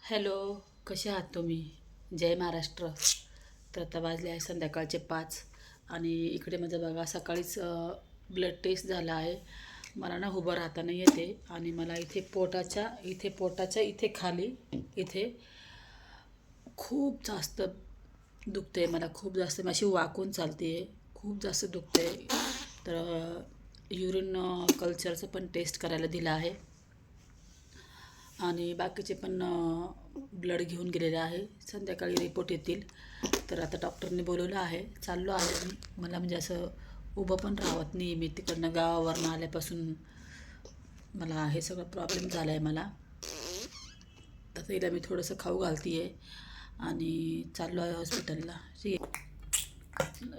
Hello, कसे आहात तुम्ही? जय महाराष्ट्र. तर आता वाजले आहे संध्याकाळचे 5 आणि इकडे माझं बघा सकाळीच ब्लड टेस्ट झाला आहे. मला ना उभं राहता नाही येते आणि मला इथे पोटाच्या इथे खाली इथे खूप जास्त दुखते. मला खूप जास्त मी अशी वाकून चालते आहे. खूप जास्त दुखते. तर युरिन कल्चरचं पण टेस्ट करायला दिलं आहे आणि बाकीचे पण ब्लड घेऊन गेलेले आहे. संध्याकाळी रिपोर्ट येतील. तर आता डॉक्टरने बोलवलं आहे. चाललो आहे मी. मला म्हणजे असं उभं पण राहत नाही. मी तिकडनं गावावरनं आल्यापासून मला हे सगळं प्रॉब्लेम झाला आहे मला. तर तिला मी थोडंसं खाऊ घालते आहे आणि चाललो आहे हॉस्पिटलला.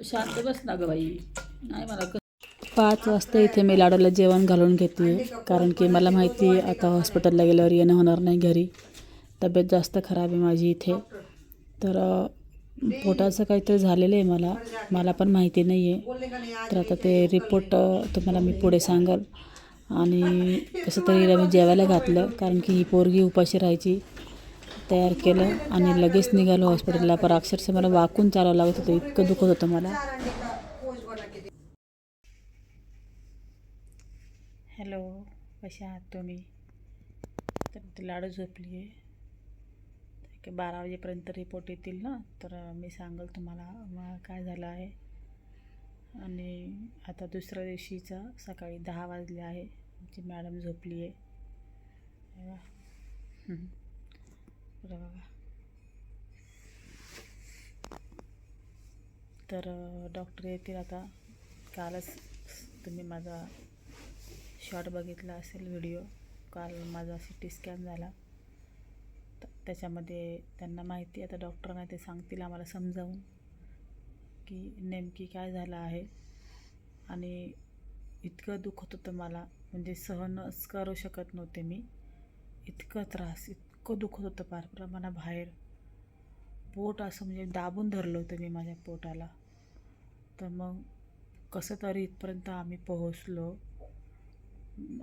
शांत बस ना गं बाई. नाही मला 5 वाजता इथे मी लाडूला जेवण घालून घेते कारण की मला माहिती आहे आता हॉस्पिटलला गेल्यावर येणं होणार नाही घरी. तब्येत जास्त खराब आहे माझी इथे. तर पोटाचं काहीतरी झालेलं आहे मला पण माहिती नाही आहे. तर आता ते रिपोर्ट तुम्हाला मी पुढे सांगाल. आणि कसं तरी हिला मी जेवायला घातलं कारण की ही पोरगी उपाशी राहायची. तयार केलं आणि लगेच निघालो हॉस्पिटलला. पण अक्षरशः मला वाकून चालावं लागत होतं, इतकं दुखत होतं मला. हॅलो, कसे आहात तुम्ही? तर ते लाडू झोपली आहे. की 12 वाजेपर्यंत रिपोर्ट येतील ना, तर मी सांगेल तुम्हाला मग काय झालं आहे. आणि आता दुसऱ्या दिवशीचा सकाळी 10 वाजले आहे. आमची मॅडम झोपली आहे. बरं बघा. तर डॉक्टर येतील आता. कालच तुम्ही माझा शॉर्ट बघितला असेल व्हिडिओ. काल माझा CT स्कॅन झाला. त्याच्यामध्ये त्यांना माहिती आता डॉक्टरांना ते सांगतील आम्हाला समजावून की नेमकी काय झालं आहे. आणि इतकं दुखत होतं मला, म्हणजे सहनच करू शकत नव्हते मी. इतकं त्रास, इतकं दुखत होतं फार प्रमाणाबाहेर. पोट असं म्हणजे दाबून धरलं होतं मी माझ्या पोटाला. तर मग कसं तरी इथपर्यंत आम्ही पोहोचलो.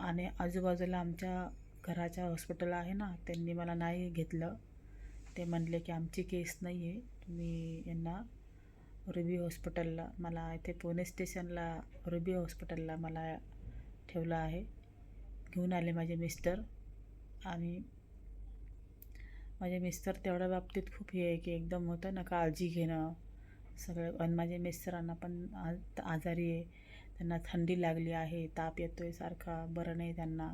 आणि आजूबाजूला आमच्या घराच्या हॉस्पिटल आहे ना, त्यांनी मला नाही घेतलं. ते म्हणले की आमची केस नाही आहे, तुम्ही यांना रुबी हॉस्पिटलला, मला इथे पुणे स्टेशनला रुबी हॉस्पिटलला मला ठेवलं आहे. घेऊन आले माझे मिस्टर. आणि माझे मिस्टर तेवढ्या बाबतीत खूप हे आहे की एकदम होतं ना काळजी घेणं सगळं. आणि माझ्या मिस्टरांना पण आजारी आहे, त्यांना थंडी लागली आहे, ताप येतो आहे सारखा, बरं नाही त्यांना.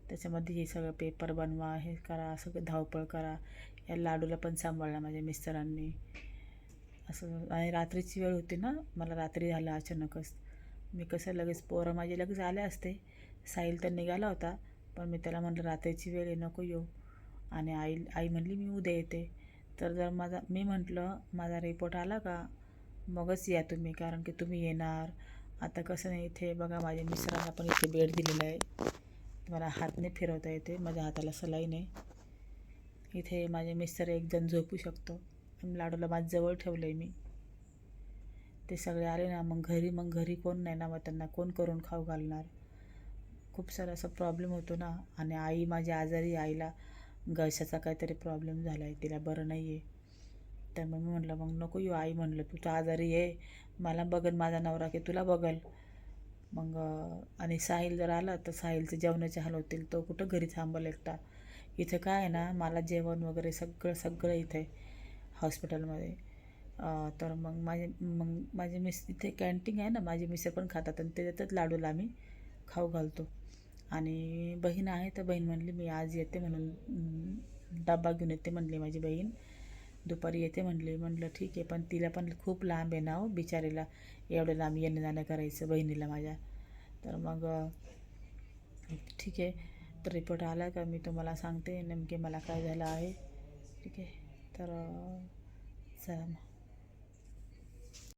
त्याच्यामध्ये हे सगळं पेपर बनवा, हे करा, सगळं धावपळ करा. या लाडूला पण सांभाळलं माझ्या मिस्टरांनी असं. आणि रात्रीची वेळ होती ना, मला रात्री झालं अचानकच. मी कसं लगेच पोरं माझे लगेच आले असते. साहिल तर निघाला होता, पण मी त्याला म्हटलं रात्रीची वेळ आहे, नको येऊ. आणि आई म्हणली मी उद्या येते. तर जर मी म्हटलं माझा रिपोर्ट आला का मगच या तुम्ही, कारण की तुम्ही येणार. आता कसं नाही, इथे बघा माझ्या मिस्टरांना पण इथे बेड दिलेला आहे. मला हात नाही फिरवता येते, माझ्या हाताला सलाई नाही. इथे माझे मिस्टर एकजण झोपू शकतो. लाडूला माझ्याजवळ ठेवलं आहे मी. ते सगळे आले ना, मग घरी कोण नाही ना, मग त्यांना कोण करून खाऊ घालणार. खूप सारा असा प्रॉब्लेम होतो ना. आणि आई माझी आजारी, आईला घशाचा काहीतरी प्रॉब्लेम झाला आहे, तिला बरं नाही आहे. तर मग मी म्हटलं मग नको येऊ. आई म्हणलं तू तर आजारी आहे, मला बघल माझा नवरा की तुला बघल. मग आणि साहिल जर आला तर साहिलचे जेवणाचे हाल होतील, तो कुठं घरी थांबल एकटा. इथं काय आहे ना, मला जेवण वगैरे सगळं इथे हॉस्पिटलमध्ये. तर मग माझे इथे कॅन्टीन आहे ना, माझे मिस्टर पण खातात आणि त्याच्यातच लाडूला आम्ही खाऊ घालतो. आणि बहीण आहे, तर बहीण म्हणली मी आज येते म्हणून डबा घेऊन येते म्हणली माझी बहीण. दुपारी येते म्हणली. म्हटलं ठीक आहे, पण तिला पण खूप लांब आहे ना हो बिचारीला, एवढं लांब येणं जाणं करायचं बहिणीला माझ्या. तर मग ठीक आहे. तर रिपोर्ट आला का मी तुम्हाला सांगते नेमके मला काय झालं आहे. ठीक आहे. तर चला मग.